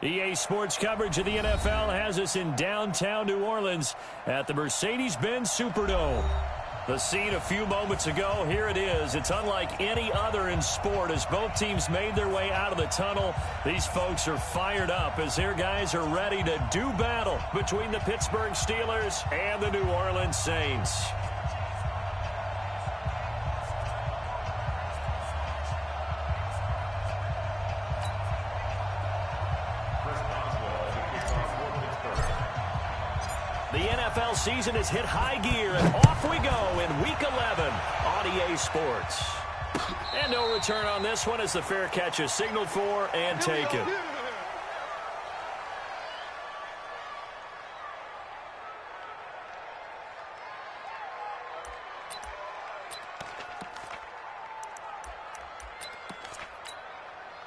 EA Sports coverage of the NFL has us in downtown New Orleans at the Mercedes-Benz Superdome. The scene a few moments ago, here it is. It's unlike any other in sport as both teams made their way out of the tunnel. These folks are fired up as their guys are ready to do battle between the Pittsburgh Steelers and the New Orleans Saints. The NFL season has hit high gear, and off we go in Week 11 on EA Sports. And no return on this one as the fair catch is signaled for and taken.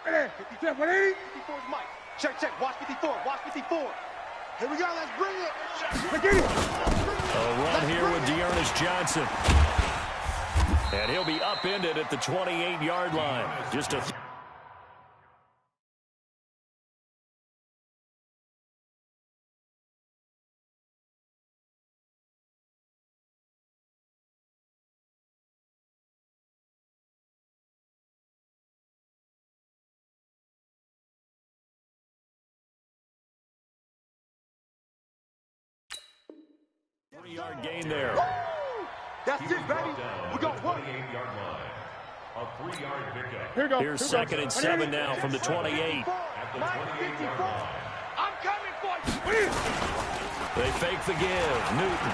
Hey, 54 is Mike. Check. Watch 54. Watch 54. Here we go. Let's bring it. A run here with Dearness Johnson. And he'll be upended at the 28-yard line. Just a... Three-yard gain there. That's it, baby. We got 28-yard line. A 3-yard pickup. Here we go. Here's second and 7 now from the 28. At the 28-yard line. I'm coming for you. They fake the give. Newton.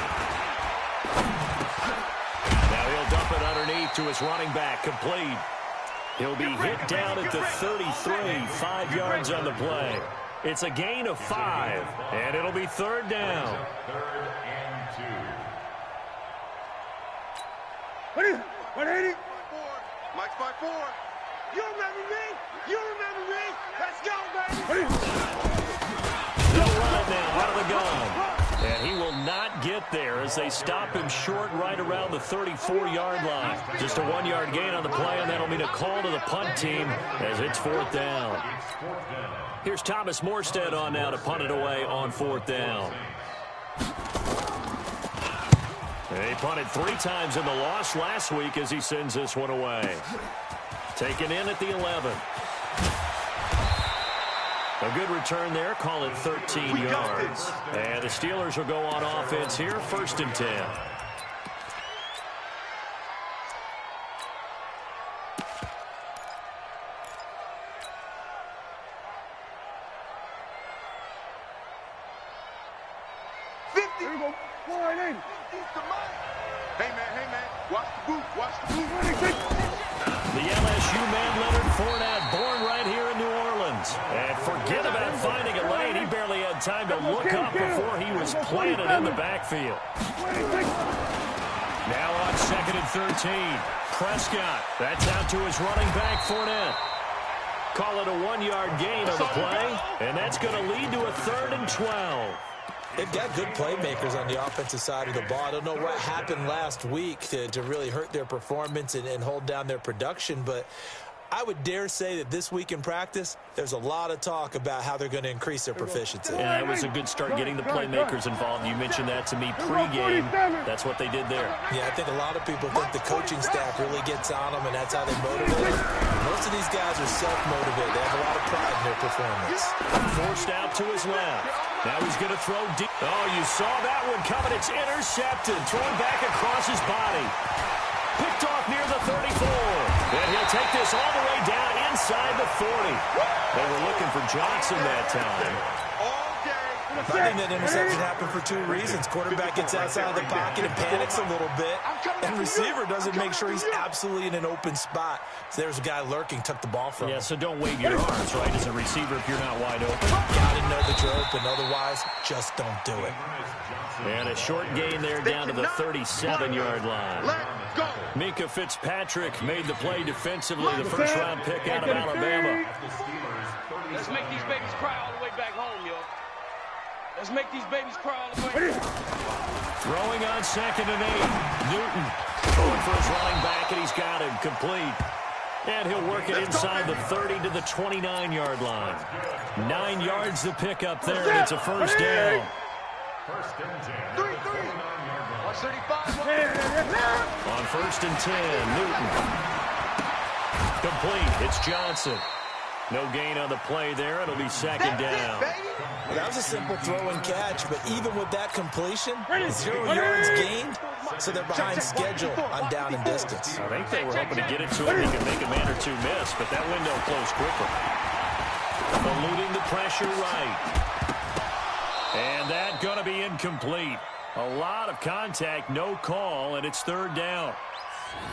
Now he'll dump it underneath to his running back. Complete. He'll be hit down at the 33. 5 yards on the play. It's a gain of 5, and it'll be third down. 3rd and 2. 180. Mike's by 4. You remember me? You remember me? Let's go, baby. They'll run it now out of the gun. And he will not get there as they stop him short right around the 34-yard line. Just a 1-yard gain on the play, and that'll mean a call to the punt team as it's fourth down. Here's Thomas Morstead on now to punt it away on fourth down. He punted 3 times in the loss last week as he sends this one away. Taken in at the 11. A good return there. Call it 13 yards. And the Steelers will go on offense here. 1st and 10. Hey, man. Watch the boot. The LSU man, Leonard Fournette, born right here in New Orleans. And forget about finding a lane. He barely had time to look up before he was planted in the backfield. Now on 2nd and 13. Prescott. That's out to his running back, Fournette. Call it a 1-yard gain on the play. And that's going to lead to a 3rd and 12. They've got good playmakers on the offensive side of the ball. I don't know what happened last week to really hurt their performance and hold down their production, but I would dare say that this week in practice, there's a lot of talk about how they're going to increase their proficiency. Yeah, it was a good start getting the playmakers involved. You mentioned that to me pregame. That's what they did there. Yeah, I think a lot of people think the coaching staff really gets on them, and that's how they motivate. Most of these guys are self-motivated. They have a lot of pride in their performance. Forced out to his left. Now he's going to throw deep. Oh, you saw that one coming. It's intercepted. Thrown back across his body. Picked off near the 34. And he'll take this all the way down inside the 40. They were looking for Johnson that time. I think that interception happened for 2 reasons. Quarterback gets outside of the pocket and panics a little bit. And receiver doesn't make sure he's absolutely in an open spot. So there's a guy lurking, took the ball from him. Yeah, so don't wave your arms, right, as a receiver if you're not wide open. Got to know that you're open. Otherwise, just don't do it. And a short gain there down to the 37-yard line. Minka Fitzpatrick made the play defensively, the first-round pick out of Alabama. Let's make these babies cry all the way back home, yo. Let's make these babies cry all the way. Throwing on 2nd and 8. Newton going for his running back, and he's got him complete. And he'll work it inside the 30 to the 29-yard line. 9 yards to pick up there, and it's a first down. First and 10. 3-3. Watch 35. On first and 10, Newton. Complete. It's Johnson. No gain on the play there. It'll be second down. Well, that was a simple throw and catch, but even with that completion, 0 yards gained, so they're behind schedule on down and distance. I think they were hoping to get it to him. He could make a man or two miss, but that window closed quickly. Eluding the pressure right. And that going to be incomplete. A lot of contact, no call, and it's third down.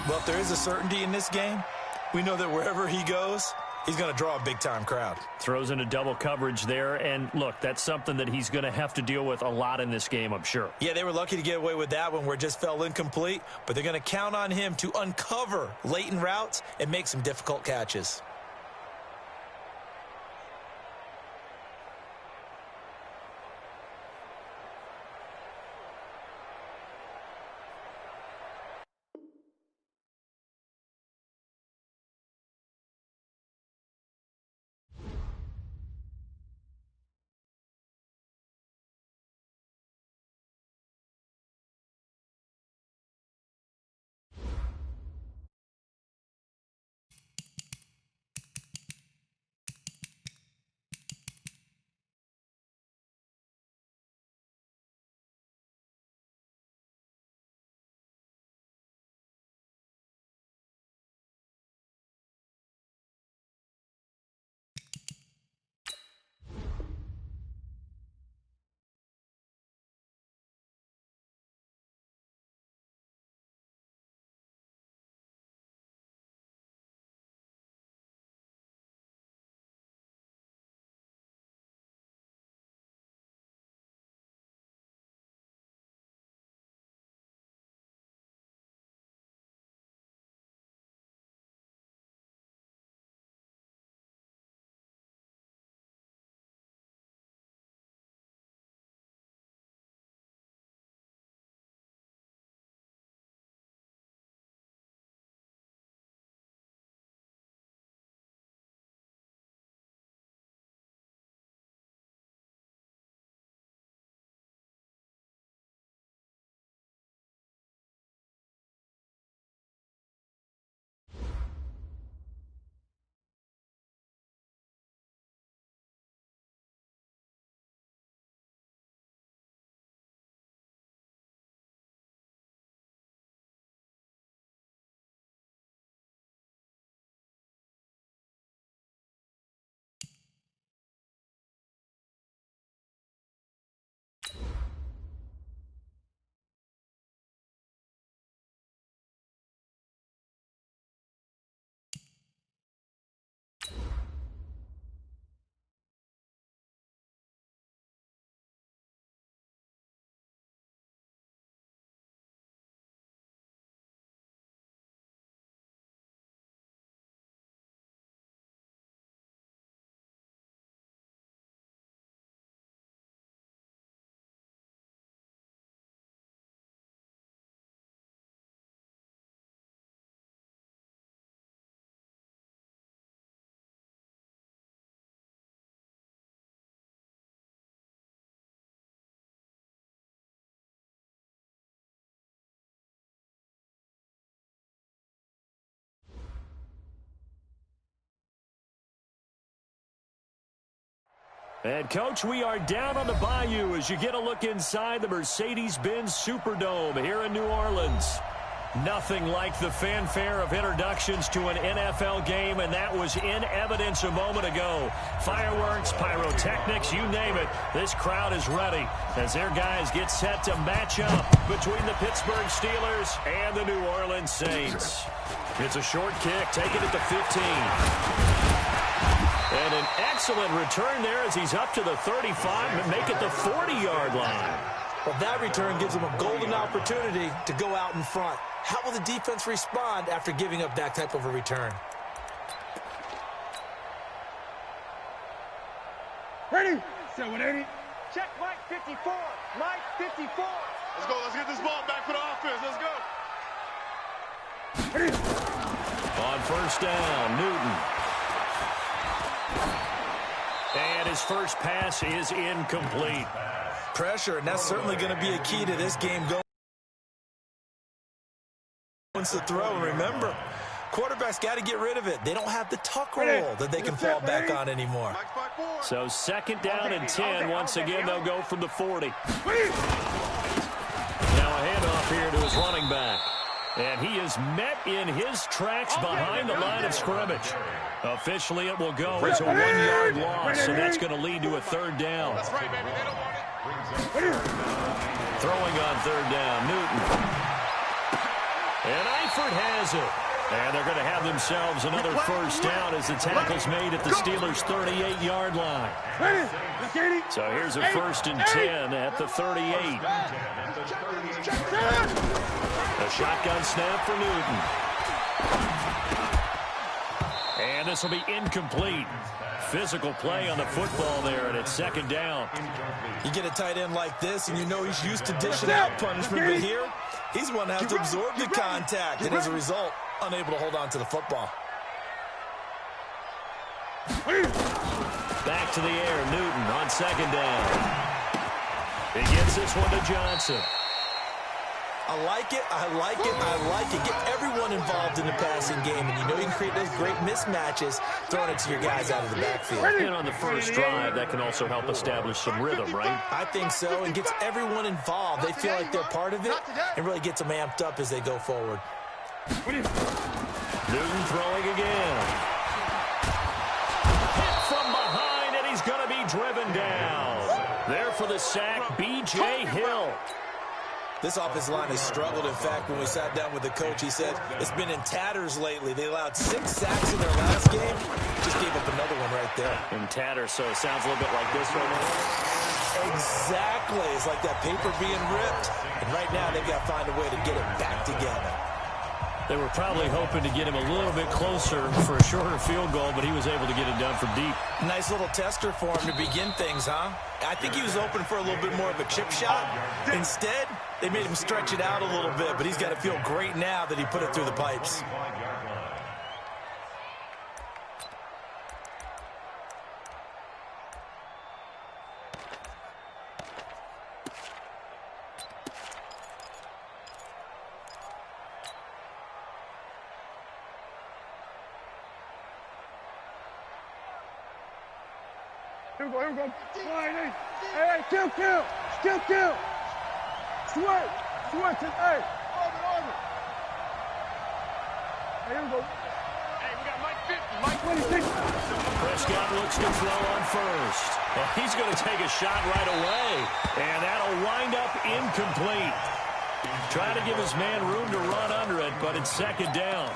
Well, if there is a certainty in this game, we know that wherever he goes, he's going to draw a big-time crowd. Throws into double coverage there, and look, that's something that he's going to have to deal with a lot in this game, I'm sure. Yeah, they were lucky to get away with that one where it just fell incomplete, but they're going to count on him to uncover latent routes and make some difficult catches. And, Coach, we are down on the bayou as you get a look inside the Mercedes-Benz Superdome here in New Orleans. Nothing like the fanfare of introductions to an NFL game, and that was in evidence a moment ago. Fireworks, pyrotechnics, you name it. This crowd is ready as their guys get set to match up between the Pittsburgh Steelers and the New Orleans Saints. It's a short kick, taking it to 15. And an excellent return there as he's up to the 35 and make it the 40-yard line. Well, that return gives him a golden opportunity to go out in front. How will the defense respond after giving up that type of a return? Ready? 780. Check Mike 54. Mike 54. Let's go. Let's get this ball back for the offense. Let's go. Ready? On first down, Newton. And his first pass is incomplete. Pressure, and that's certainly going to be a key to this game. Wants to throw, and remember, quarterbacks got to get rid of it. They don't have the tuck roll that they can fall back on anymore. So second down and 10. Once again, they'll go from the 40. Now a handoff here to his running back. And he is met in his tracks behind the line of scrimmage. Officially, it will go as a 1-yard loss, so that's going to lead to a third down. That's right, baby. They don't want it. Throwing on third down, Newton. And Eifert has it. And they're going to have themselves another first down as the tackle's made at the Steelers' 38-yard line. So here's a first and 10 at the 38. A shotgun snap for Newton. And this will be incomplete. Physical play on the football there, and it's second down. You get a tight end like this, and you know he's used to dishing out punishment, but here, he's one that has to absorb the contact, and as a result, unable to hold on to the football. Back to the air, Newton on second down. He gets this one to Johnson. I like it, I like it, I like it. Get everyone involved in the passing game, and you know you can create those great mismatches throwing it to your guys out of the backfield. And on the first drive, that can also help establish some rhythm, right? I think so, and gets everyone involved. They feel like they're part of it, and really gets them amped up as they go forward. Newton throwing again. Hit from behind, and he's going to be driven down. There for the sack, B.J. Hill. This offensive line has struggled. In fact, when we sat down with the coach, he said it's been in tatters lately. They allowed 6 sacks in their last game. Just gave up another one right there. In tatters, so it sounds a little bit like this right now. Exactly. It's like that paper being ripped. And right now, they've got to find a way to get it back together. They were probably hoping to get him a little bit closer for a shorter field goal, but he was able to get it done from deep. Nice little tester for him to begin things, huh? I think he was open for a little bit more of a chip shot. Instead, they made him stretch it out a little bit, but he's got to feel great now that he put it through the pipes. Here we go. Hey, kill. Switch, hey. Orbit. Hey, here we go. Hey, we got Mike 50, Mike 26. Prescott looks to throw on first. Well, he's going to take a shot right away, and that'll wind up incomplete. Trying to give his man room to run under it, but it's second down.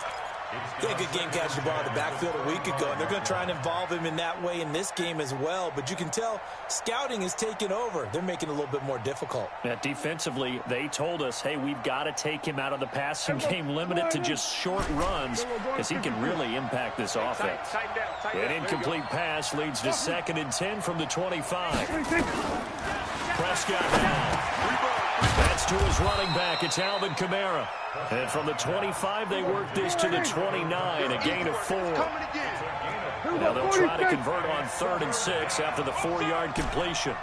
Yeah, good game catching the ball in the backfield a week ago, and they're going to try and involve him in that way in this game as well. But you can tell scouting is taking over. They're making it a little bit more difficult. Yeah, defensively, they told us, hey, we've got to take him out of the passing game, limit it to just short runs, because he can really impact this offense. An incomplete pass leads to second and 10 from the 25. Prescott now. That's to his running back. It's Alvin Kamara. And from the 25, they work this to the 29, a gain of 4. Now they'll try to convert on 3rd and 6 after the 4-yard completion.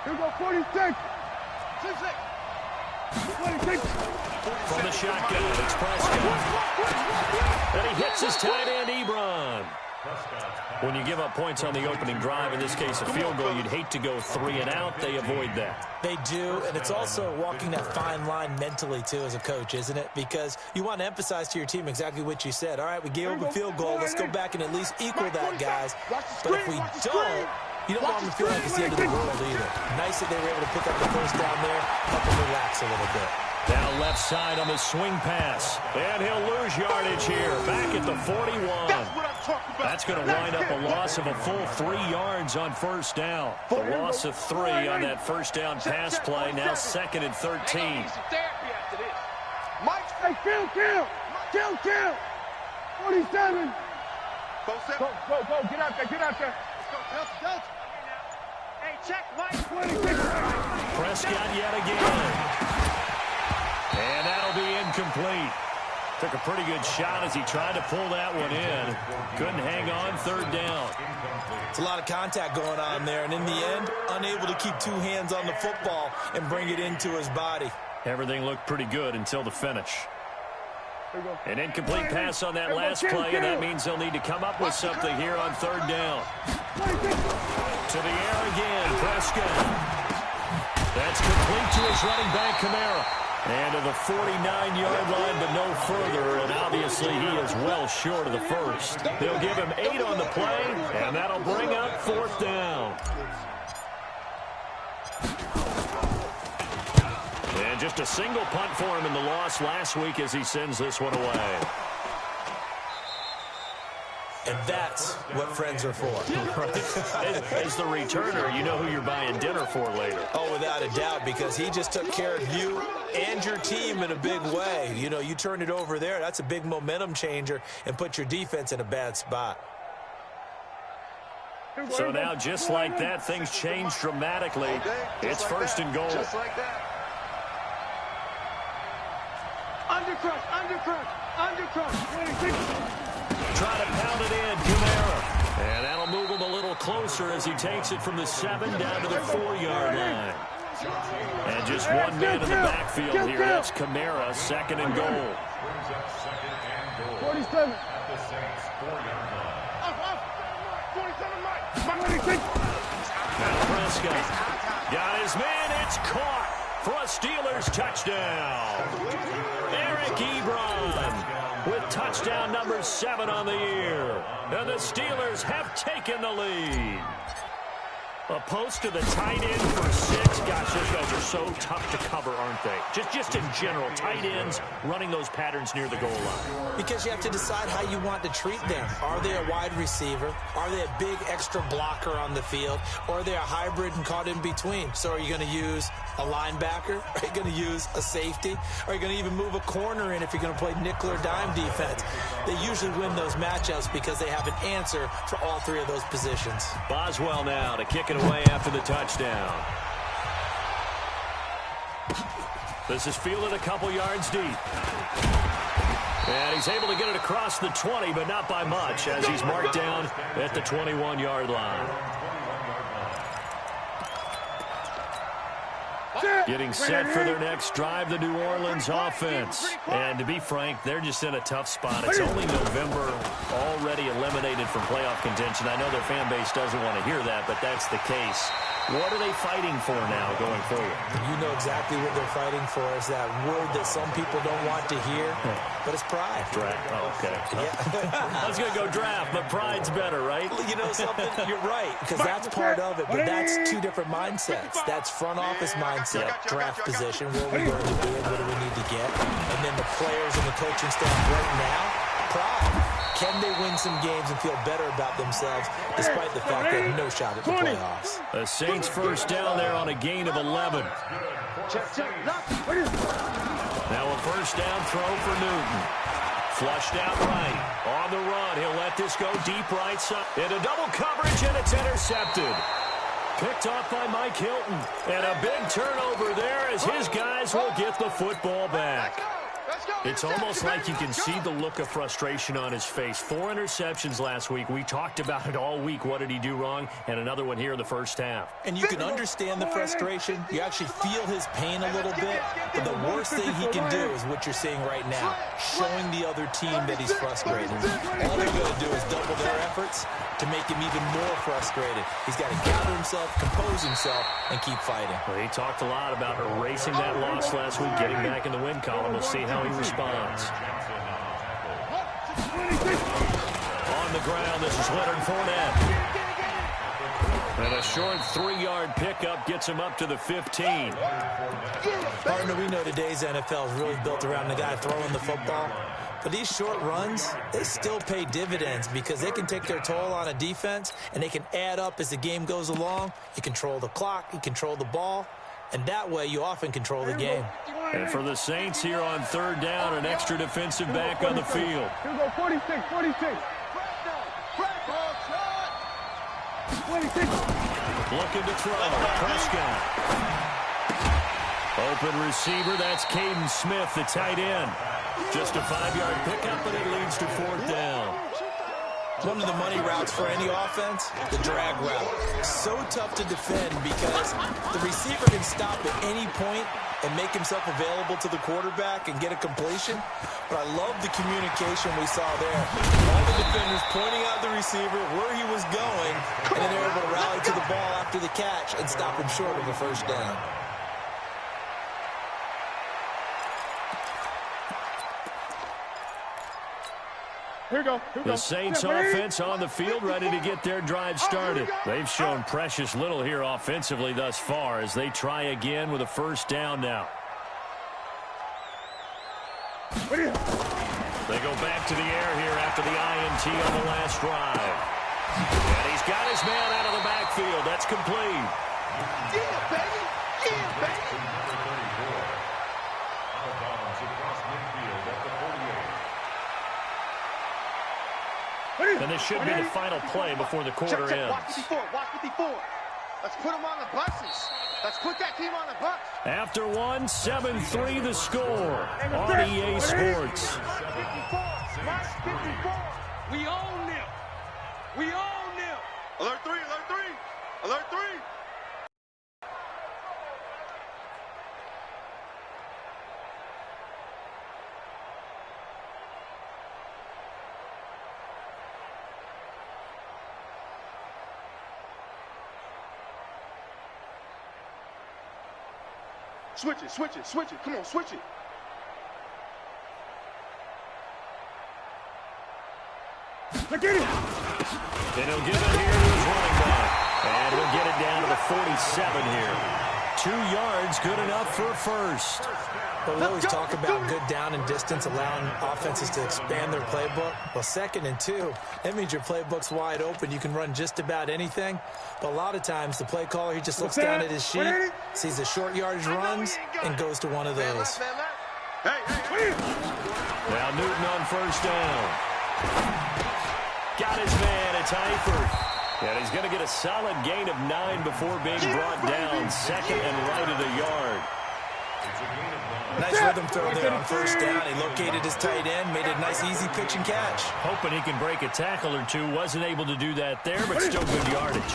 Here we go, 46. From the shotgun, it's Prescott. And he hits his tight end, Ebron. When you give up points on the opening drive, in this case a field goal, you'd hate to go 3 and out. They avoid that. They do, and it's also walking that fine line mentally, too, as a coach, isn't it? Because you want to emphasize to your team exactly what you said. All right, we gave up a field goal. Let's go back and at least equal that, guys. But if we don't, you don't want them to feel like it's the end of the world either. Nice that they were able to pick up the first down there, help them relax a little bit. Now left side on the swing pass. And he'll lose yardage here. Back at the 41. That's going to wind up a loss of a full 3 yards on first down. A loss of 3 on that first down pass play. Now 2nd and 13. Mike, hey, kill. 47. Go, get out there. Let's go. Hey, check, Mike. 26. Prescott yet again. And that'll be incomplete. Took a pretty good shot as he tried to pull that one in. Couldn't hang on, third down. It's a lot of contact going on there, and in the end, unable to keep two hands on the football and bring it into his body. Everything looked pretty good until the finish. An incomplete pass on that last play, and that means they'll need to come up with something here on third down. To the air again, Prescott. That's complete to his running back, Kamara. And to the 49-yard line, but no further. And obviously, he is well short of the first. They'll give him 8 on the play, and that'll bring up fourth down. And just a single punt for him in the loss last week as he sends this one away. And that's what friends are for. As the returner, you know who you're buying dinner for later. Oh, without a doubt, because he just took care of you and your team in a big way. You know, you turned it over there. That's a big momentum changer and put your defense in a bad spot. So now, just like that, things change dramatically. It's first and goal. Just like that. Undercrush, undercrush, undercrush. Try to pound it in, Kamara. And that'll move him a little closer as he takes it from the 7 down to the 4-yard line. And just one man in the backfield here. That's Kamara, second and goal. 47. Now Prescott got his man. It's caught for a Steelers touchdown. Eric Ebron with touchdown number 7 on the year. And the Steelers have taken the lead. A post to the tight end for 6. Gosh, those guys are so tough to cover, aren't they? Just in general, tight ends running those patterns near the goal line. Because you have to decide how you want to treat them. Are they a wide receiver? Are they a big extra blocker on the field? Or are they a hybrid and caught in between? So are you going to use a linebacker? Are you going to use a safety? Are you going to even move a corner in if you're going to play nickel or dime defense? They usually win those matchups because they have an answer for all 3 of those positions. Boswell now to kick it away after the touchdown. This is fielded a couple yards deep. And he's able to get it across the 20, but not by much, as he's marked down at the 21-yard line. Getting set for their next drive, the New Orleans offense. And to be frank, they're just in a tough spot. It's only November, already eliminated from playoff contention. I know their fan base doesn't want to hear that, but that's the case. What are they fighting for now going forward? You know exactly what they're fighting for. Is that word that some people don't want to hear, but it's pride. Draft. Oh, okay. Yeah. I was going to go draft, but pride's better, right? You know something? You're right, because that's part of it, but that's 2 different mindsets. That's front office mindset, draft position, where we're going to be and what do we need to get. And then the players and the coaching staff right now, pride. Can they win some games and feel better about themselves despite the fact they have no shot at the playoffs? The Saints first down there on a gain of 11. Now a first down throw for Newton. Flushed out right. On the run. He'll let this go deep right side. Into double coverage, and it's intercepted. Picked off by Mike Hilton. And a big turnover there as his guys will get the football back. It's almost like you can see the look of frustration on his face. 4 interceptions last week. We talked about it all week. What did he do wrong? And another one here in the first half. And you can understand the frustration. You actually feel his pain a little bit. But the worst thing he can do is what you're seeing right now, showing the other team that he's frustrated. All they're going to do is double their efforts to make him even more frustrated. He's got to gather himself, compose himself, and keep fighting. Well, he talked a lot about erasing that loss last week, getting back in the win column. We'll see how he responds. On the ground, this is Leonard Fournette. And a short 3-yard pickup gets him up to the 15. Partner, we know today's NFL is really built around the guy throwing the football. But these short runs, they still pay dividends because they can take their toll on a defense, and they can add up as the game goes along. You control the clock, you control the ball, and that way you often control the game. And for the Saints here on third down, an extra defensive back on the field. Here we go, 46, 46. 26. Looking to throw. Prescott. Open receiver, that's Caden Smith, the tight end. Just a 5-yard pickup, and it leads to 4th down. One of the money routes for any offense, the drag route. So tough to defend because the receiver can stop at any point and make himself available to the quarterback and get a completion. But I love the communication we saw there. All the defenders pointing out the receiver, where he was going, and then they were able to rally to the ball after the catch and stop him short of a 1st down. Here we go. The Saints offense on the field, ready to get their drive started. They've shown precious little here offensively thus far as they try again with a 1st down now. They go back to the air here after the INT on the last drive. And he's got his man out of the backfield. That's complete. Yeah, baby. Yeah, baby. Out of bounds across midfield at the 48. And this should be the final play before the quarter ends. Watch 54. Watch 54. Let's put them on the buses. Let's put that team on the bus. After 1, 7-3 the score on EA Sports. 54. Watch 54. We own them. We own them. Alert 3. Alert 3. Alert 3. Switch it, switch it, switch it. Come on, switch it. Look at him. And he'll give it here to his running back. And he'll get it down to the 47 here. 2 yards, good enough for a 1st. But we always talk about good down and distance, allowing offenses to expand their playbook. Well, 2nd and 2, that means your playbook's wide open. You can run just about anything. But a lot of times, the play caller, he just looks down at his sheet, sees the short yardage runs, and goes to one of those. Hey. Now Newton on 1st down. Got his man, it's Eifert. And he's going to get a solid gain of 9 before being brought down. 2nd and right of the yard. Nice rhythm throw there on 1st down. He located his tight end, made a nice easy pitch and catch. Hoping he can break a tackle or two. Wasn't able to do that there, but still good yardage.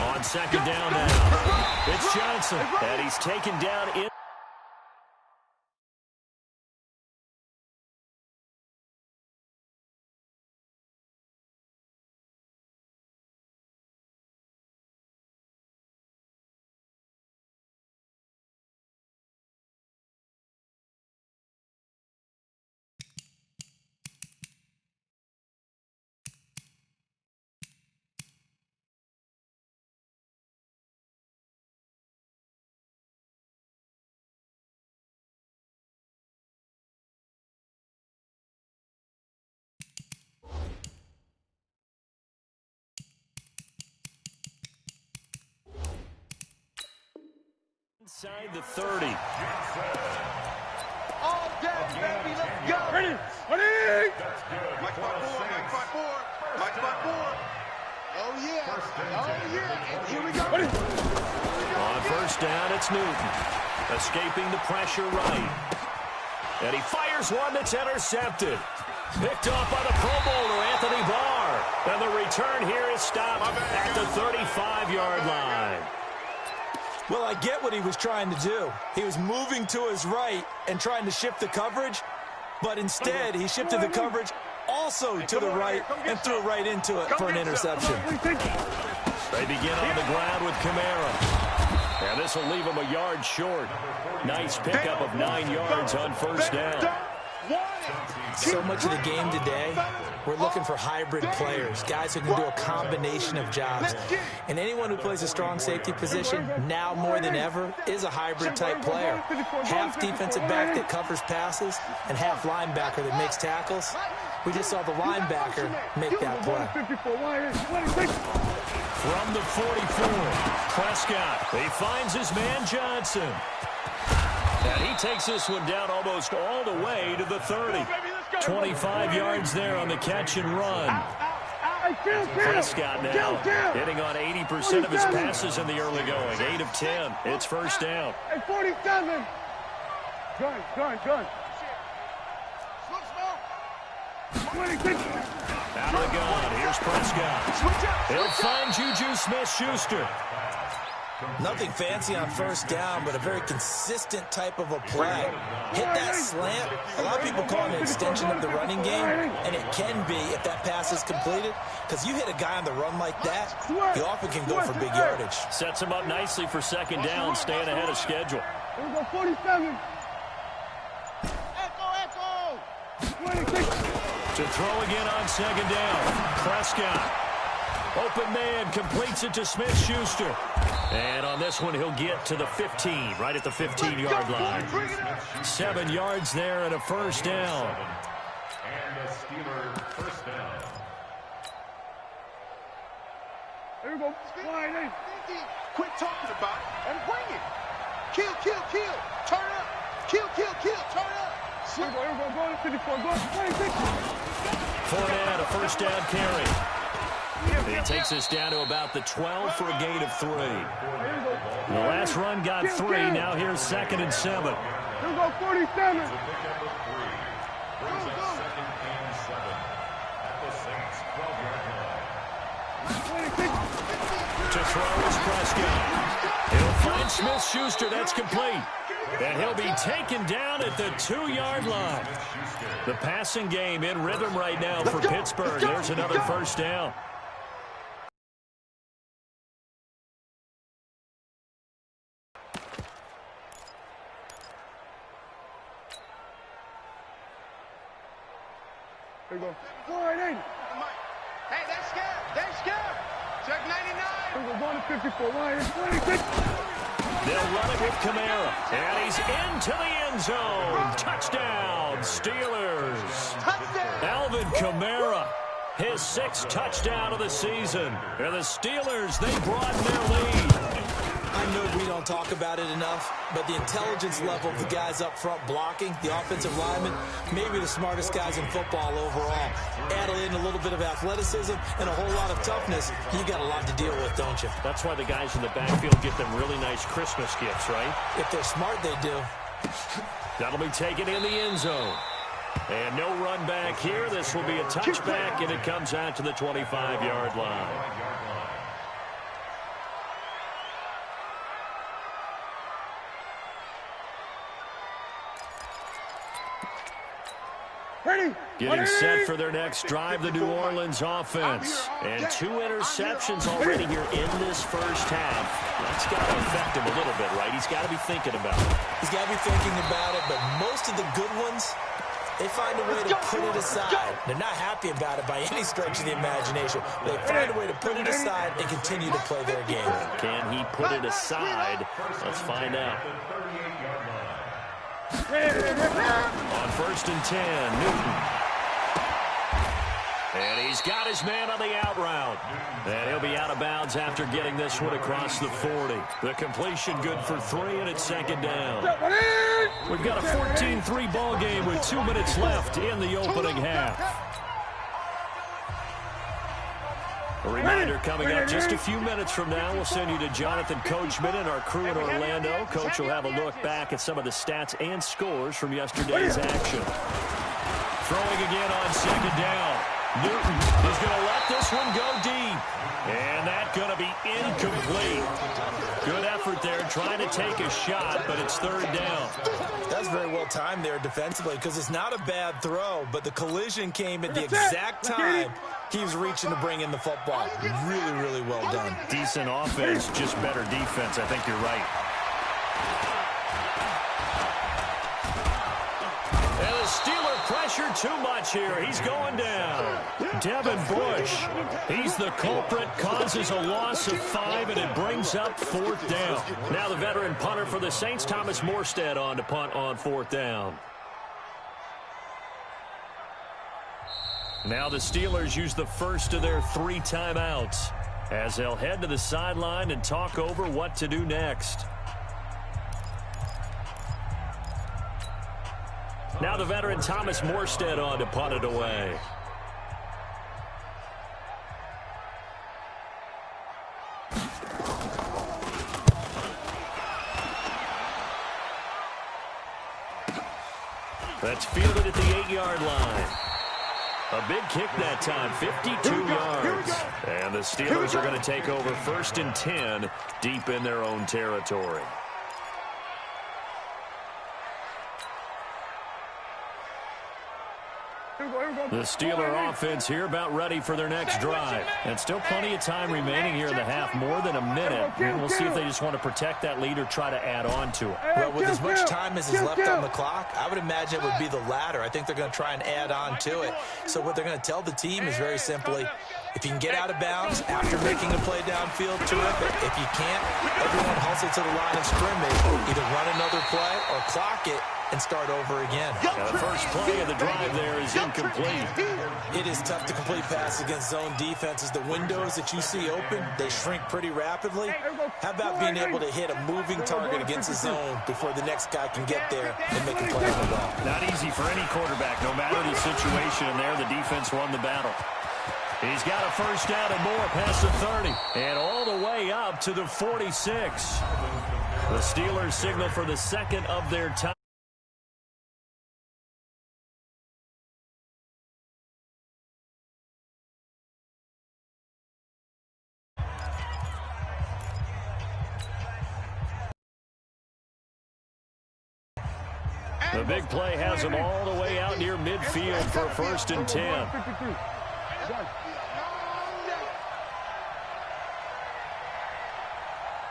On 2nd down now. It's Johnson, and he's taken down in. Inside the 30. All day, baby. Let's go. Ready. Mike 5-4. Mike 5-4. Oh, yeah. And here we go. On 1st down, it's Newton. Escaping the pressure right. And he fires one that's intercepted. Picked off by the Pro Bowler, Anthony Barr. And the return here is stopped at the 35-yard line. Well, I get what he was trying to do. He was moving to his right and trying to shift the coverage, but instead he shifted the coverage also to the right and threw right into it for an interception. They begin on the ground with Kamara. And this will leave him a yard short. Nice pickup of 9 yards on 1st down. So much of the game today, we're looking for hybrid players, guys who can do a combination of jobs. And anyone who plays a strong safety position, now more than ever, is a hybrid-type player. Half defensive back that covers passes and half linebacker that makes tackles. We just saw the linebacker make that play. From the 44, Prescott. He finds his man Johnson. And he takes this one down almost all the way to the 30. 25 yards there on the catch and run. Prescott now hitting on 80% of his passes in the early going. 8 of 10. It's 1st down. 47. Gun. Out of the gun. Here's Prescott. He'll find Juju Smith-Schuster. Nothing fancy on first down, but a very consistent type of a play. Hit that slant. A lot of people call it an extension of the running game, and it can be if that pass is completed, because you hit a guy on the run like that, he often can go for big yardage. Sets him up nicely for second down, staying ahead of schedule. Here we go, 47. Echo. To throw again on second down. Prescott. Open man, completes it to Smith-Schuster. And on this one, he'll get to the 15, right at the 15-yard line. 7 yards there and a first down. And the Steelers first down. Here we go. Quit talking about it and bring it. Kill. Turn up. Kill. Turn up. Here we go. Go to 54. Go 26. Fournette, a first down carry. He takes us down to about the 12 for a gain of 3. The last run got 3. Now here's 2nd and 7. Here we go, 47. Brings up 2nd and 7 at the Saints 12-yard line. To throw is Prescott. He'll find Smith-Schuster. That's complete. And he'll be taken down at the 2-yard line. The passing game in rhythm right now for Pittsburgh. There's another first down. Here we go. 480. Hey, they're scared. Check 99. Here we go, going to 54. 26. They'll run it with Kamara. And he's into the end zone. Touchdown, Steelers. Touchdown. Alvin Kamara, his 6th touchdown of the season. And the Steelers, they broaden their lead. I know we don't talk about it enough, but the intelligence level of the guys up front blocking, the offensive linemen, maybe the smartest guys in football overall. Add in a little bit of athleticism and a whole lot of toughness, you got a lot to deal with, don't you? That's why the guys in the backfield get them really nice Christmas gifts, right? If they're smart, they do. That'll be taken in the end zone. And no run back here. This will be a touchback, and it comes out to the 25-yard line. Getting set for their next drive, the New Orleans offense. And 2 interceptions already here in this first half. That's got to affect him a little bit, right? He's got to be thinking about it. He's got to be thinking about it, but most of the good ones, they find a way to put it aside. They're not happy about it by any stretch of the imagination. They find a way to put it aside and continue to play their game. Can he put it aside? Let's find out. On 1st and 10, Newton. And he's got his man on the out route. And he'll be out of bounds after getting this one across the 40. The completion good for 3, and it's 2nd down. We've got a 14-3 ball game with 2 minutes left in the opening half. A reminder coming up just a few minutes from now. We'll send you to Jonathan Coachman and our crew in Orlando. Coach will have a look back at some of the stats and scores from yesterday's action. Throwing again on 2nd down. Newton is going to let this one go deep. And that's going to be incomplete. Good effort there trying to take a shot, but it's 3rd down. That's very well timed there defensively because it's not a bad throw, but the collision came at the exact time he was reaching to bring in the football. Really, really well done. Decent offense, just better defense. I think you're right. And the Steeler pressure too much here. He's going down. Devin Bush, he's the culprit, causes a loss of 5, and it brings up 4th down. Now the veteran punter for the Saints, Thomas Morstead, on to punt on 4th down. Now the Steelers use the first of their 3 timeouts as they'll head to the sideline and talk over what to do next. Now the veteran Thomas Morstead on to punt it away. That's fielded at the 8-yard line. A big kick that time, 52 yards. And the Steelers are going to take over 1st and 10 deep in their own territory. The Steeler offense here about ready for their next drive. And still plenty of time remaining here in the half, more than a minute. And we'll see if they just want to protect that lead or try to add on to it. Well, with as much time as is left on the clock, I would imagine it would be the latter. I think they're going to try and add on to it. So what they're going to tell the team is very simply, if you can get out of bounds after making a play downfield, terrific. If you can't, everyone hustle to the line of scrimmage, either run another play or clock it and start over again. Now the first play of the drive there is incomplete. It is tough to complete passes against zone defenses. The windows that you see open, they shrink pretty rapidly. How about being able to hit a moving target against the zone before the next guy can get there and make a play on the ball? Not easy for any quarterback. No matter the situation in there, the defense won the battle. He's got a first down and more past the 30. And all the way up to the 46. The Steelers signal for the second of their time. The big play has them all the way out near midfield for 1st and 10.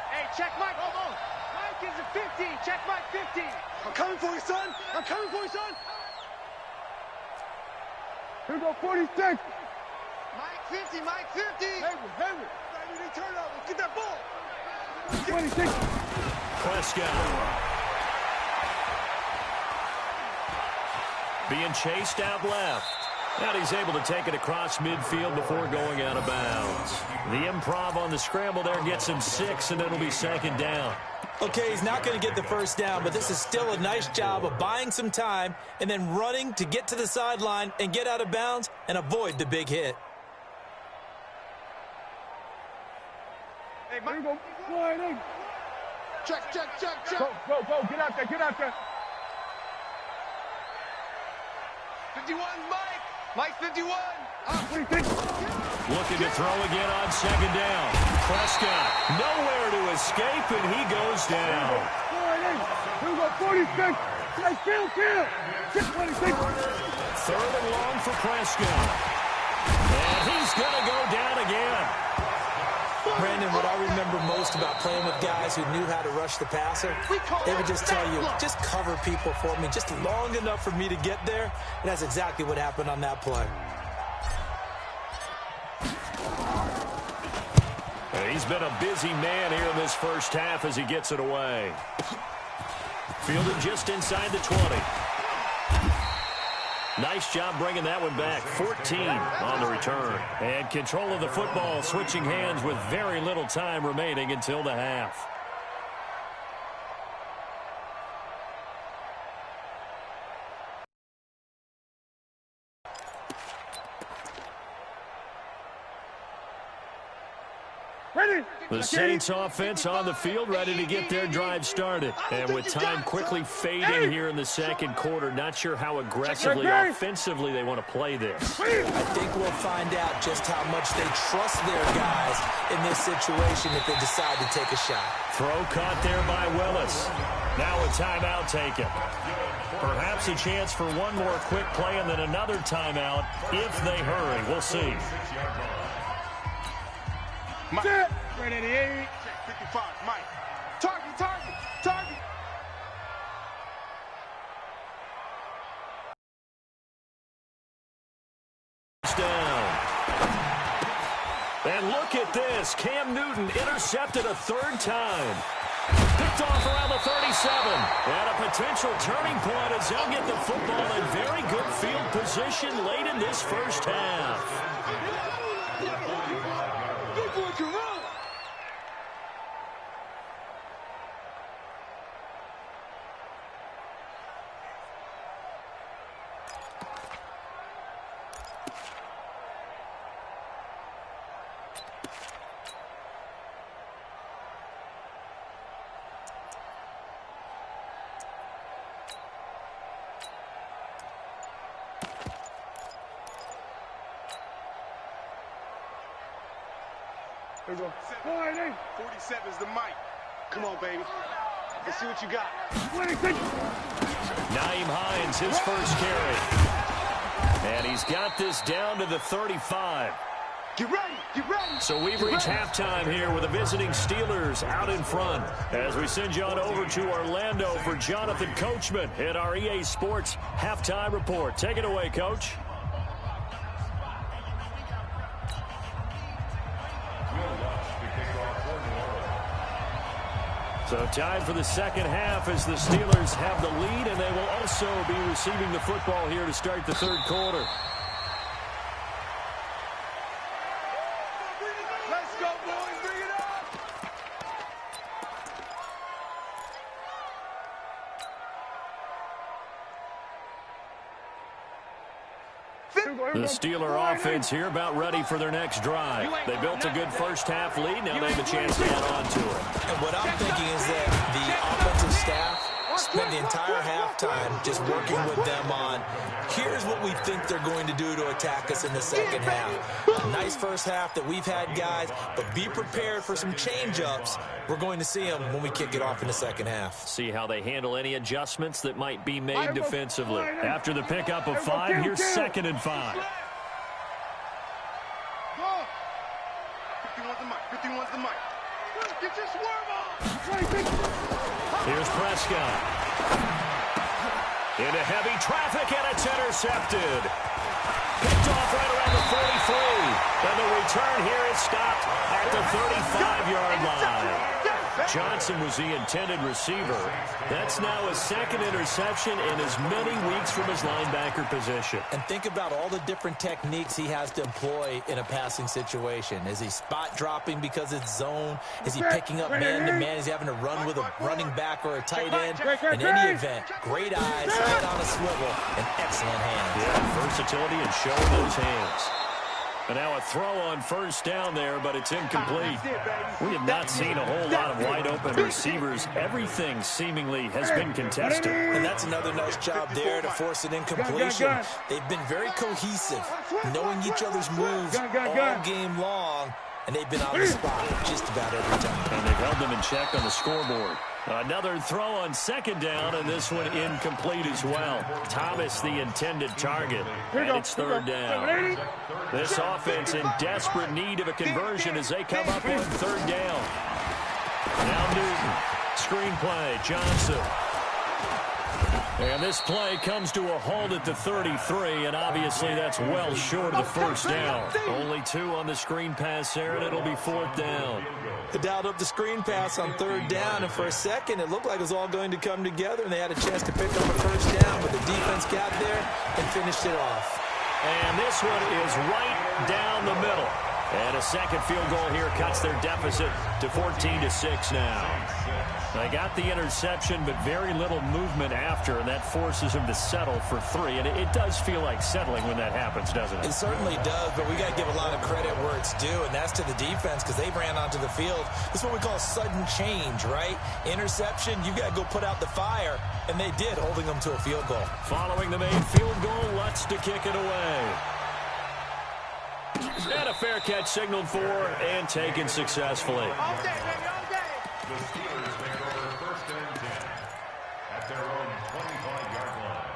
Hey, check Mike. Mike is a 50. Check Mike 50. I'm coming for you, son. I'm coming for you, son. Here we go, 46. Mike 50, Mike 50. Henry. Turn over. Get that ball. 26. Prescott. Being chased out left. And he's able to take it across midfield before going out of bounds. The improv on the scramble there gets him 6, and it'll be 2nd down. Okay, he's not going to get the first down, but this is still a nice job of buying some time and then running to get to the sideline and get out of bounds and avoid the big hit. Hey, Mike. Go. Check. Go. Get out there. 51, Mike. Mike 51. Looking to throw again on 2nd down. Prescott nowhere to escape, and he goes down. Here we go, 46. Kill. 26. 3rd and long for Prescott. And he's going to go down again. Brandon, what I remember most about playing with guys who knew how to rush the passer, they would just tell you, just cover people for me, just long enough for me to get there. And that's exactly what happened on that play. He's been a busy man here in this first half as he gets it away. Fielded just inside the 20. Nice job bringing that one back. 14 on the return. And control of the football, switching hands with very little time remaining until the half. The Saints offense on the field, ready to get their drive started. And with time quickly fading here in the second quarter, not sure how aggressively, offensively they want to play this. I think we'll find out just how much they trust their guys in this situation if they decide to take a shot. Throw caught there by Willis. Now a timeout taken. Perhaps a chance for one more quick play and then another timeout if they hurry. We'll see. Mike. 88. 55. Mike. Target. Down. And look at this. Cam Newton intercepted a 3rd time. Picked off around the 37. And a potential turning point as they'll get the football in very good field position late in this first half. There you go. 47's the mic. Come on, baby. Let's see what you got. Nyheim Hines, his first carry. And he's got this down to the 35. Get ready, get ready. So we've reached halftime here with the visiting Steelers out in front. As we send you on over to Orlando for Jonathan Coachman at our EA Sports halftime report. Take it away, Coach. So time for the second half as the Steelers have the lead, and they will also be receiving the football here to start the third quarter. Let's go, boys. Bring it up. The Steeler offense here about ready for their next drive. They built a good first half lead. Now they have a chance to add on to it. And what I'm thinking is that the offensive staff spent the entire halftime just working with them on, here's what we think they're going to do to attack us in the second half. A nice first half that we've had, guys, but be prepared for some change-ups. We're going to see them when we kick it off in the second half. See how they handle any adjustments that might be made defensively. After the pickup of 5, here's 2nd and 5. 51's the mic. 51's the mic. Get your swerve on. Here's Prescott. Into heavy traffic, and it's intercepted. Picked off right around the 43. And the return here is stopped at the 35-yard line. Johnson was the intended receiver. That's now his 2nd interception in as many weeks from his linebacker position. And think about all the different techniques he has to employ in a passing situation. Is he spot dropping because it's zone? Is he picking up man-to-man? Is he having to run with a running back or a tight end? In any event, great eyes, head on a swivel, and excellent hands. Yeah, versatility and showing those hands. And now a throw on first down there, but it's incomplete. We have not seen a whole lot of wide-open receivers. Everything seemingly has been contested. And that's another nice job there to force an incompletion. They've been very cohesive, knowing each other's moves all game long, and they've been on the spot just about every time. And they've held them in check on the scoreboard. Another throw on 2nd down, and this one incomplete as well. Thomas, the intended target, and it's 3rd down. This offense in desperate need of a conversion as they come up on 3rd down. Now Newton, screen play, Johnson. And this play comes to a halt at the 33, and obviously that's well short of the first down. Only 2 on the screen pass there, and it'll be 4th down. They dialed up the screen pass on 3rd down, and for a second it looked like it was all going to come together, and they had a chance to pick up a first down, but the defense got there and finished it off. And this one is right down the middle. And a 2nd field goal here cuts their deficit to 14-6 now. They got the interception, but very little movement after, and that forces them to settle for 3. And it does feel like settling when that happens, doesn't it? It certainly does, but we got to give a lot of credit where it's due, and that's to the defense because they ran onto the field. This is what we call sudden change, right? Interception, you got to go put out the fire, and they did, holding them to a field goal. Following the main field goal, Lutz to kick it away. And a fair catch signaled for and taken successfully. All day, baby, all day. The Steelers take over 1st and 10 at their own 25-yard line.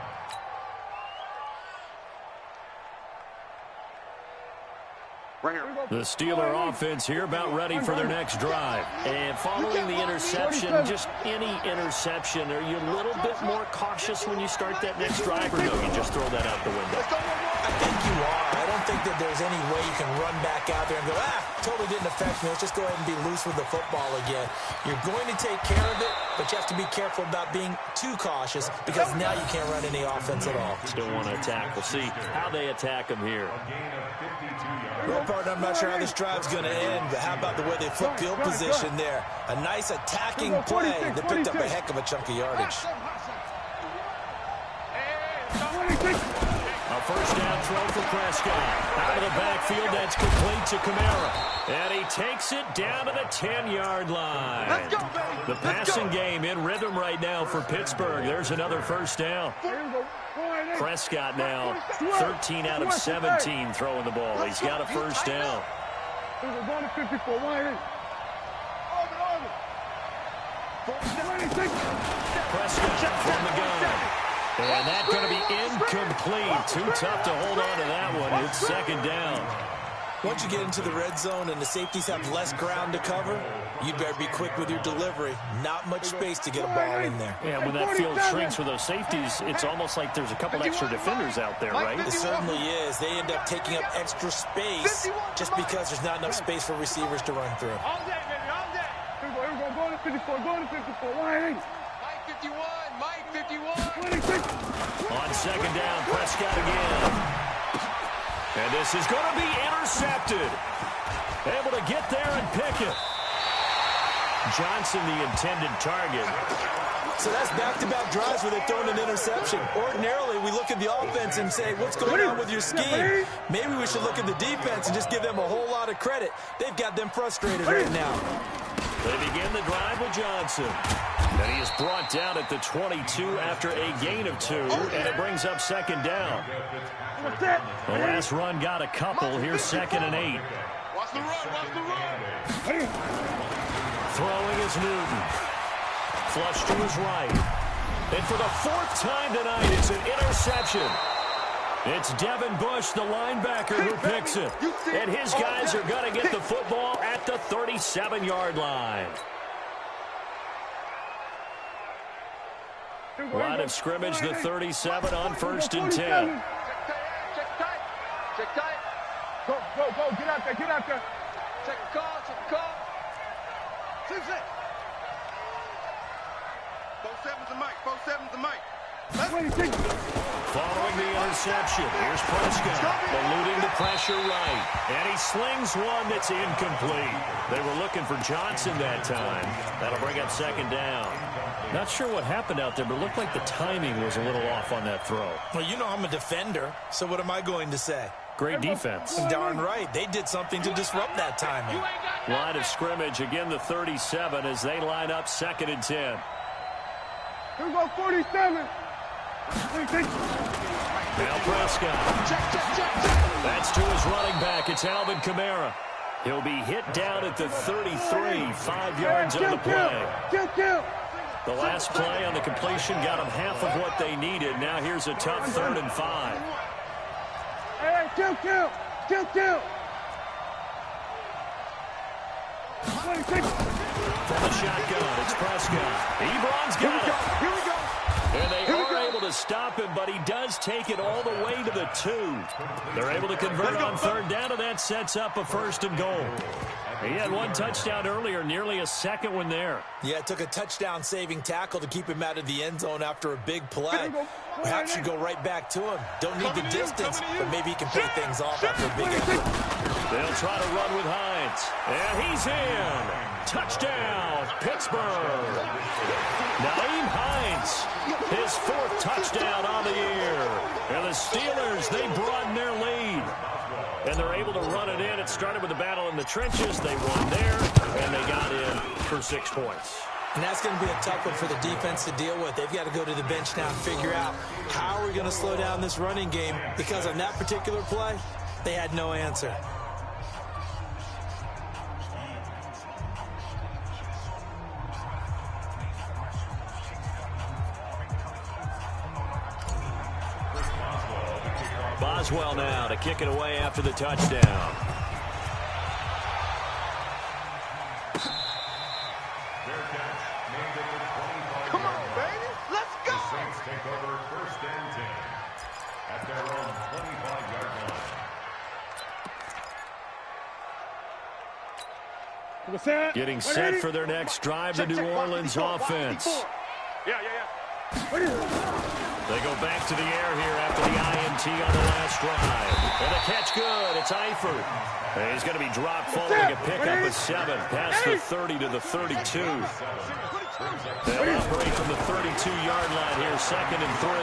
Right here. The Steeler offense here about ready for their next drive. And following the interception, just any interception, are you a little bit more cautious when you start that next drive, or no, you just throw that out the window? I think you are. I don't think that there's any way you can run back out there and go, totally didn't affect me. Let's just go ahead and be loose with the football again. You're going to take care of it, but you have to be careful about being too cautious because now you can't run any offense at all. Still want to attack. We'll see how they attack them here. Well, partner, I'm not sure how this drive's going to end, but how about the way they flip field position there? A nice attacking play that picked up a heck of a chunk of yardage. A first down throw for Prescott. Out of the backfield, that's complete to Kamara. And he takes it down to the 10-yard line. Let's go, baby. The passing game in rhythm right now for Pittsburgh. There's another first down. Prescott now 13 out of 17 throwing the ball. He's got a first down. Going to 54, wide in. Over. Prescott from the gun. And that's going to be incomplete. Too tough to hold on to that one. It's second down. Once you get into the red zone and the safeties have less ground to cover, you'd better be quick with your delivery. Not much space to get a ball in there. Yeah, when that field shrinks with those safeties, it's almost like there's a couple extra defenders out there, right? It certainly is. They end up taking up extra space just because there's not enough space for receivers to run through. All day, baby, all day. Here we go. Going to 54, wide in. Mike 51. 26. On second down, Prescott again. And this is going to be intercepted. Able to get there and pick it. Johnson, the intended target. So that's back-to-back drives where they've thrown an interception. Ordinarily, we look at the offense and say, what's going on with your scheme? Maybe we should look at the defense and just give them a whole lot of credit. They've got them frustrated right now. They begin the drive with Johnson. And he is brought down at the 22 after a gain of 2, and it brings up second down. The last run got a couple. Here's 2nd and 8. Watch the run. Throwing is Newton. Flush to his right. And for the 4th time tonight, it's an interception. It's Devin Bush, the linebacker, who picks it. And his guys are going to get the football at the 37-yard line. Line of scrimmage, the 37 on 1st and 10. Check tight. Go. Get out there. Check the call. 6-6. 4-7's the mic. 26. Following the interception, here's Prescott, eluding the pressure right. And he slings one that's incomplete. They were looking for Johnson that time. That'll bring up second down. Not sure what happened out there, but it looked like the timing was a little off on that throw. Well, you know I'm a defender, so what am I going to say? Great defense. Darn right. They did something to disrupt that timing. Line of scrimmage, again the 37 as they line up 2nd and 10. Here we go, 47. 26. Now Prescott. That's to his running back. It's Alvin Kamara. He'll be hit down at the 33, 5 yards on the play. Kill. The last play on the completion got them half of what they needed. Now here's a tough 3rd and 5. Hey, kill. 26. From the shotgun, it's Prescott. Ebron's got it. Here we go. And they are able to stop him, but he does take it all the way to the 2. They're able to convert on 3rd down, and that sets up a 1st and goal. He had one touchdown earlier, nearly a 2nd one there. Yeah, it took a touchdown-saving tackle to keep him out of the end zone after a big play. Perhaps you go right back to him. Don't need the distance, but maybe he can pay things off after a big effort. They'll try to run with Hines. And he's in. Touchdown, Pittsburgh. Naeem Hines, his 4th touchdown on the year. And the Steelers, they broaden their lead. And they're able to run it in. It started with a battle in the trenches. They won there, and they got in for 6 points. And that's going to be a tough one for the defense to deal with. They've got to go to the bench now and figure out how are we going to slow down this running game, because on that particular play, they had no answer. Boswell now to kick it away after the touchdown. Come on, baby. Let's go. The Saints take over 1st and 10 at their own 25-yard line. Getting set for their next drive, the New Orleans offense. Yeah. They go back to the air here after the INT on the last drive. And the catch good. It's Eifert. And he's going to be dropped following a pickup of 7. Past the 30 to the 32. They'll operate from the 32-yard line here, 2nd and 3.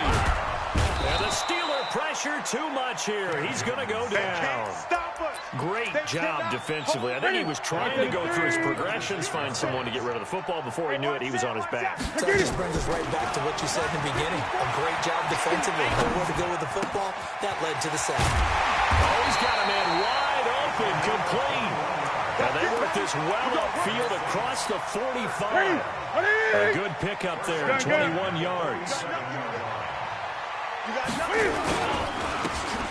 And the Steeler pressure too much here. He's going to go down. Great job defensively. I think he was trying to go through his progressions, find someone to get rid of the football. Before he knew it, he was on his back. So that just brings us right back to what you said in the beginning. A great job defensively. Nowhere to go with the football. That led to the sack. Oh, he's got a man wide open, complete. work this well upfield across the 45. A good pickup there, 21 yards.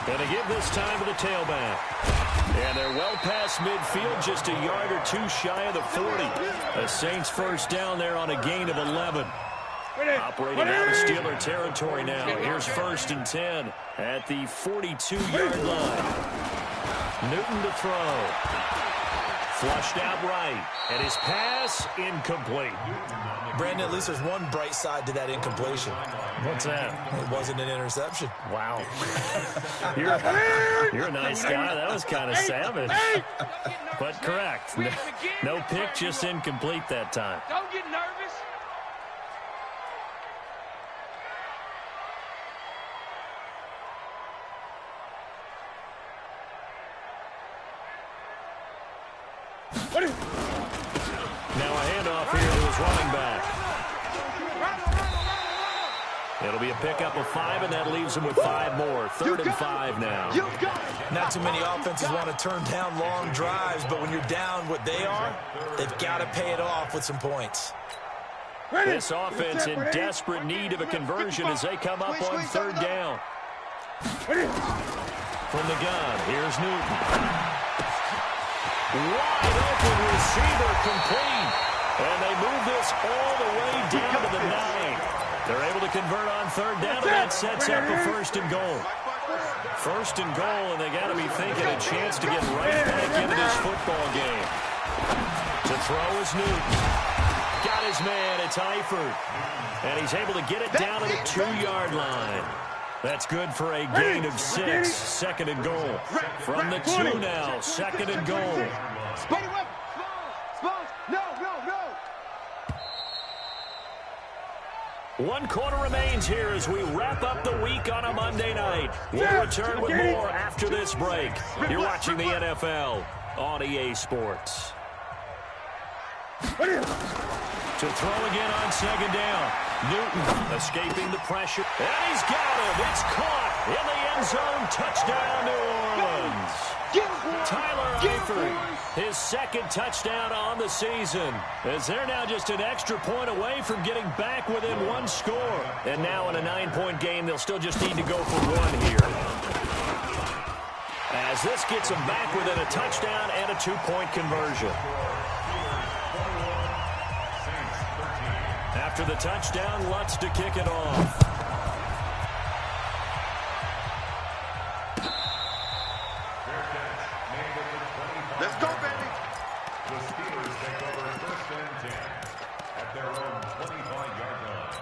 Gonna give this time to the tailback. And they're well past midfield, just a yard or two shy of the 40. The Saints first down there on a gain of 11. Operating out of Steeler territory now. Here's 1st and 10 at the 42-yard line. Newton to throw. Flushed out right. And his pass incomplete. Brandon, at least there's one bright side to that incompletion. What's that? It wasn't an interception. Wow. You're a nice guy. That was kind of savage. But correct. No pick, just incomplete that time. Don't get nervous. Now a handoff here to his running back. It'll be a pickup of 5, and that leaves him with 5 more. 3rd and 5 now. Not too many offenses want to turn down long drives, but when you're down what they are, they've got to pay it off with some points. This offense in desperate need of a conversion as they come up on 3rd down. From the gun, here's Newton. Wide open receiver complete. And they move this all the way down to the 9. They're able to convert on 3rd down, and that sets up a 1st and goal. 1st and goal, and they got to be thinking a chance to get right back into this football game. To throw is Newton. Got his man, it's Eifert. And he's able to get it down to the 2-yard line. That's good for a gain of 6. 2nd and goal. From the 2 now, 2nd and goal. One quarter remains here as we wrap up the week on a Monday night. We'll return with more after this break. You're watching the NFL on EA Sports. To throw again on 2nd down. Newton escaping the pressure. And he's got him. It's caught in the end zone. Touchdown, New Orleans. Tyler Eifert, his 2nd touchdown on the season. As they're now just an extra point away from getting back within 1 score. And now in a 9-point game, they'll still just need to go for 1 here. As this gets them back within a touchdown and a 2-point conversion. After the touchdown, Lutz to kick it off. Let's go, baby. The Steelers take over 1st and 10 at their own 25-yard line.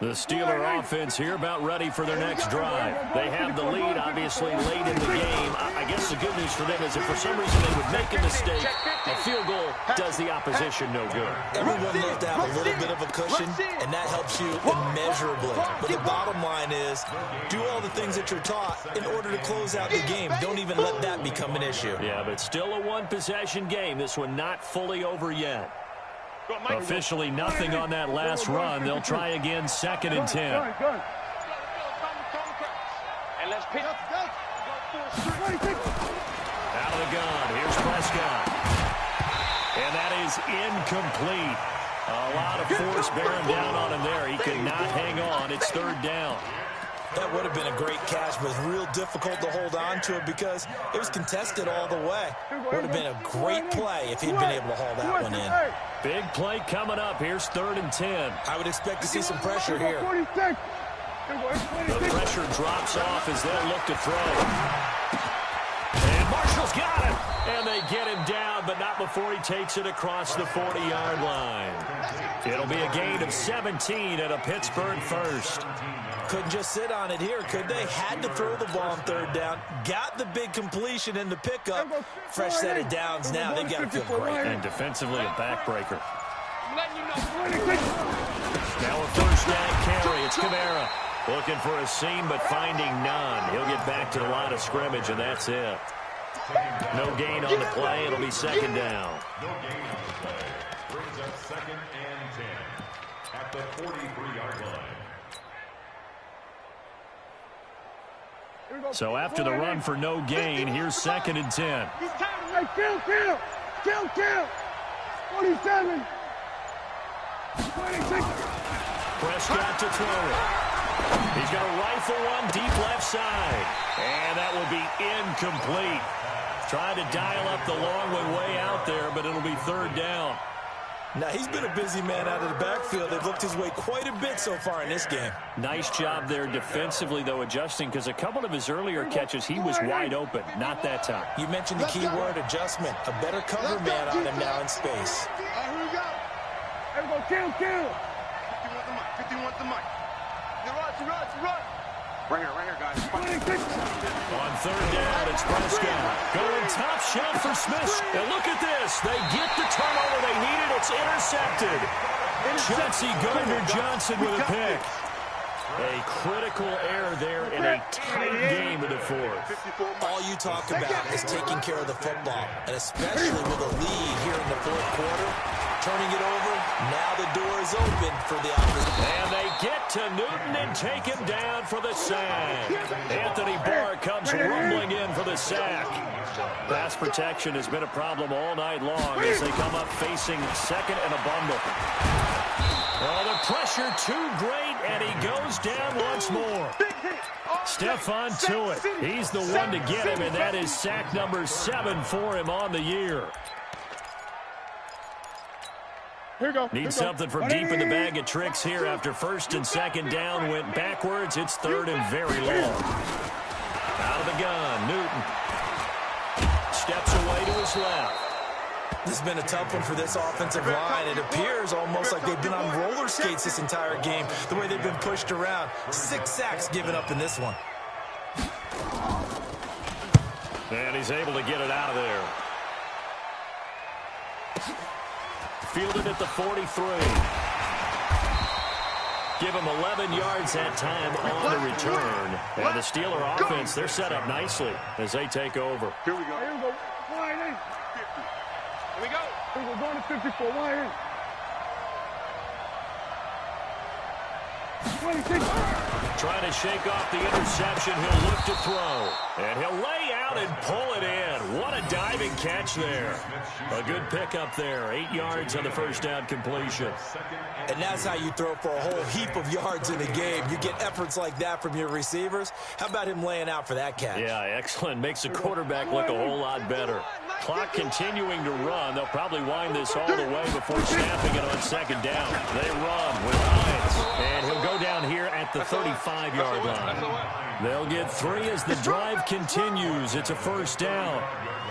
The Steeler offense here about ready for their next drive. They have the lead, obviously, late in the game. I guess the good news for them is if for some reason they would make a mistake, a field goal does the opposition no good. Everyone loves to have a little bit of a cushion, and that helps you immeasurably. But the bottom line is, do all the things that you're taught in order to close out the game. Don't even let that become an issue. Yeah, but still a one-possession game. This one not fully over yet. Officially nothing on that last run. They'll try again, 2nd and 10. And let's pitch. Out of the gun. Here's Prescott. And that is incomplete. A lot of force bearing down on him there. He could not hang on. It's 3rd down. That would have been a great catch, but it's real difficult to hold on to it because it was contested all the way. Would have been a great play if he'd been able to haul that one in. Big play coming up. Here's 3rd and 10. I would expect to see some pressure here. The pressure drops off as they'll look to throw. And Marshall's got him. And they get him down, but not before he takes it across the 40-yard line. It'll be a gain of 17 at a Pittsburgh 1st. Couldn't just sit on it here, could they? Had to throw the ball on 3rd down. Got the big completion in the pickup. Fresh set of downs now. They've got to feel great. And defensively a backbreaker. Now a 1st down carry. It's Kamara. Looking for a seam, but finding none. He'll get back to the line of scrimmage, and that's it. No gain on the play. It'll be 2nd down. No gain on the play. Brings up 2nd and 10 at the 43-yard line. So after the run for no gain, here's 2nd and 10. Hey, kill. 47. 26. Prescott to throw it. He's going to rifle one deep left side. And that will be incomplete. Trying to dial up the long one way out there, but it'll be 3rd down. Now, he's been a busy man out of the backfield. They've looked his way quite a bit so far in this game. Nice job there defensively, though, adjusting, because a couple of his earlier catches, he was wide open. Not that time. You mentioned the key word, adjustment. A better cover man on him now in space. Here we go. Kill. 50 wants the mic. Run. Right here, guys. 26. On 3rd down, it's Prescott. Going top shelf for Smith. And look at this. They get the turnover they needed. It's intercepted. Chauncey Gardner-Johnson with a pick. A critical error there in a tight game in the 4th. All you talk about is taking care of the football, and especially with a lead here in the 4th quarter. Turning it over, now the door is open for the opposition. And they get to Newton and take him down for the sack. Anthony Barr comes rumbling in for the sack. Pass protection has been a problem all night long as they come up facing 2nd and a bundle. Oh, the pressure too great, and he goes down once more. Stephon Tuitt, he's the one to get him, and that is sack number 7 for him on the year. Need something from deep in the bag of tricks here after 1st and 2nd down. Went backwards. It's 3rd and very long. Out of the gun, Newton. Steps away to his left. This has been a tough one for this offensive line. It appears almost like they've been on roller skates this entire game, the way they've been pushed around. 6 sacks given up in this one. And he's able to get it out of there. Fielded at the 43. Give him 11 yards that time on the return. And the Steeler offense, they're set up nicely as they take over. Here we go. Here we go. We're going to 54. Wide in. 26. Trying to shake off the interception. He'll look to throw. And he'll lay out and pull it in. What a diving catch there. A good pickup there. 8 yards on the 1st down completion. And that's how you throw for a whole heap of yards in a game. You get efforts like that from your receivers. How about him laying out for that catch? Yeah, excellent. Makes the quarterback look a whole lot better. Clock continuing to run. They'll probably wind this all the way before snapping it on 2nd down. They run with Hines. And he'll go down here at the 35-yard line. They'll get 3 as the drive continues. It's a 1st down.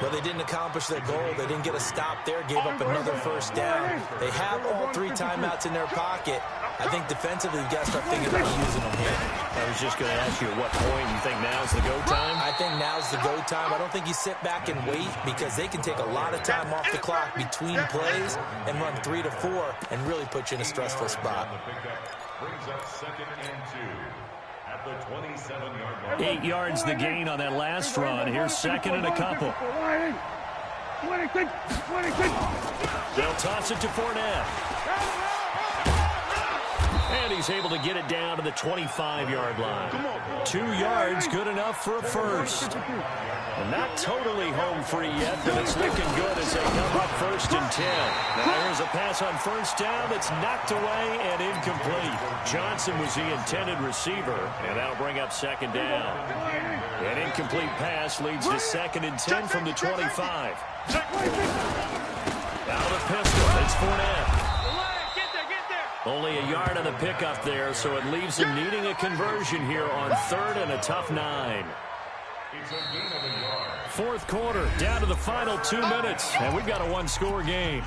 Well, they didn't accomplish their goal. They didn't get a stop there, gave up another 1st down. They have all 3 timeouts in their pocket. I think defensively, you've got to start thinking about using them here. I was just going to ask you at what point you think now's the go time? I think now's the go time. I don't think you sit back and wait because they can take a lot of time off the clock between plays and run 3 to 4 and really put you in a stressful spot. Brings up 2nd and 2 at the 27-yard line. 8 yards the gain on that last run. Here's 2nd and a couple. 26. They'll toss it to Fournette. And he's able to get it down to the 25-yard line. 2 yards, good enough for a 1st. And not totally home free yet, but it's looking good as they come up 1st and 10. Now here's a pass on 1st down that's knocked away and incomplete. Johnson was the intended receiver, and that'll bring up 2nd down. An incomplete pass leads to 2nd and 10 from the 25. Out of the pistol, it's Fournette. Only a yard on the pickup there, so it leaves him needing a conversion here on 3rd and a tough 9. 4th quarter, down to the final 2 minutes, and we've got a 1-score game.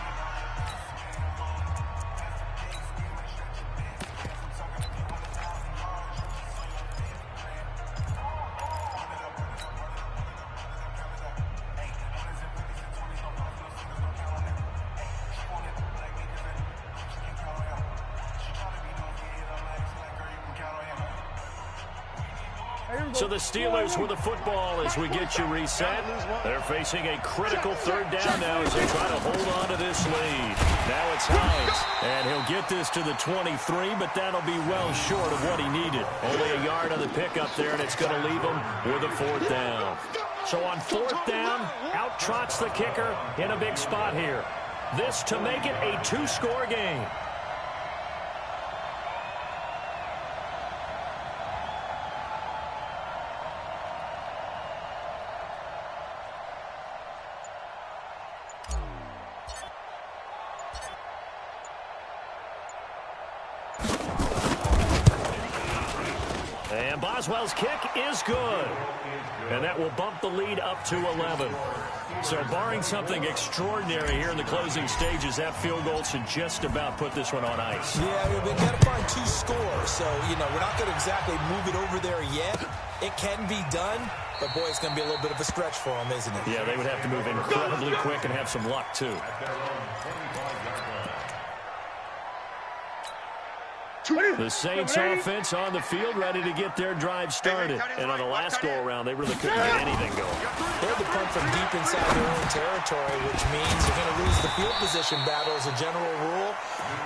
So the Steelers with the football as we get you reset. They're facing a critical 3rd down now as they try to hold on to this lead. Now it's Hines, and he'll get this to the 23, but that'll be well short of what he needed. Only a yard on the pickup there, and it's going to leave him with a 4th down. So on 4th down, out trots the kicker in a big spot here. This to make it a 2-score game. And Boswell's kick is good. And that will bump the lead up to 11. So barring something extraordinary here in the closing stages, that field goal should just about put this one on ice. Yeah, we've got to find 2 scores. So, we're not going to exactly move it over there yet. It can be done, but, boy, it's going to be a little bit of a stretch for them, isn't it? Yeah, they would have to move incredibly quick and have some luck, too. The Saints offense on the field, ready to get their drive started. And on the last go-around, they really couldn't get anything going. They had to punt from deep inside their own territory, which means they're going to lose the field position battle as a general rule.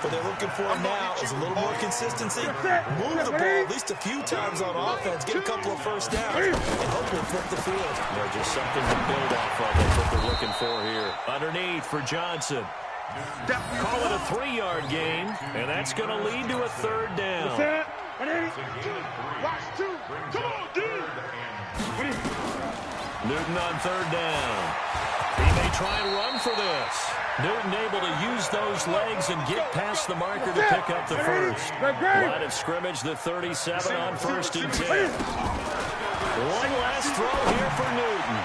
What they're looking for now is a little more consistency. Move the ball at least a few times on offense, get a couple of first downs, and hopefully flip the field. They're just something to build off of. That's what they're looking for here. Underneath for Johnson. Call it a 3-yard gain, and that's going to lead to a 3rd down. Newton on 3rd down. He may try and run for this. Newton able to use those legs and get past the marker to pick up the 1st. Line of scrimmage, the 37 on 1st and 10. One last throw here for Newton.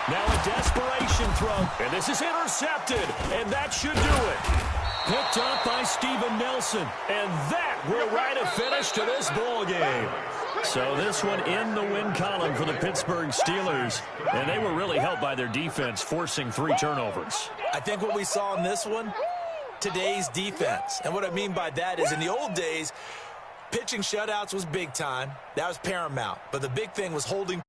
Now a desperation throw, and this is intercepted, and that should do it. Picked up by Steven Nelson, and that will write a finish to this ball game. So this one in the win column for the Pittsburgh Steelers, and they were really helped by their defense, forcing 3 turnovers. I think what we saw in this one, today's defense. And what I mean by that is in the old days, pitching shutouts was big time. That was paramount. But the big thing was holding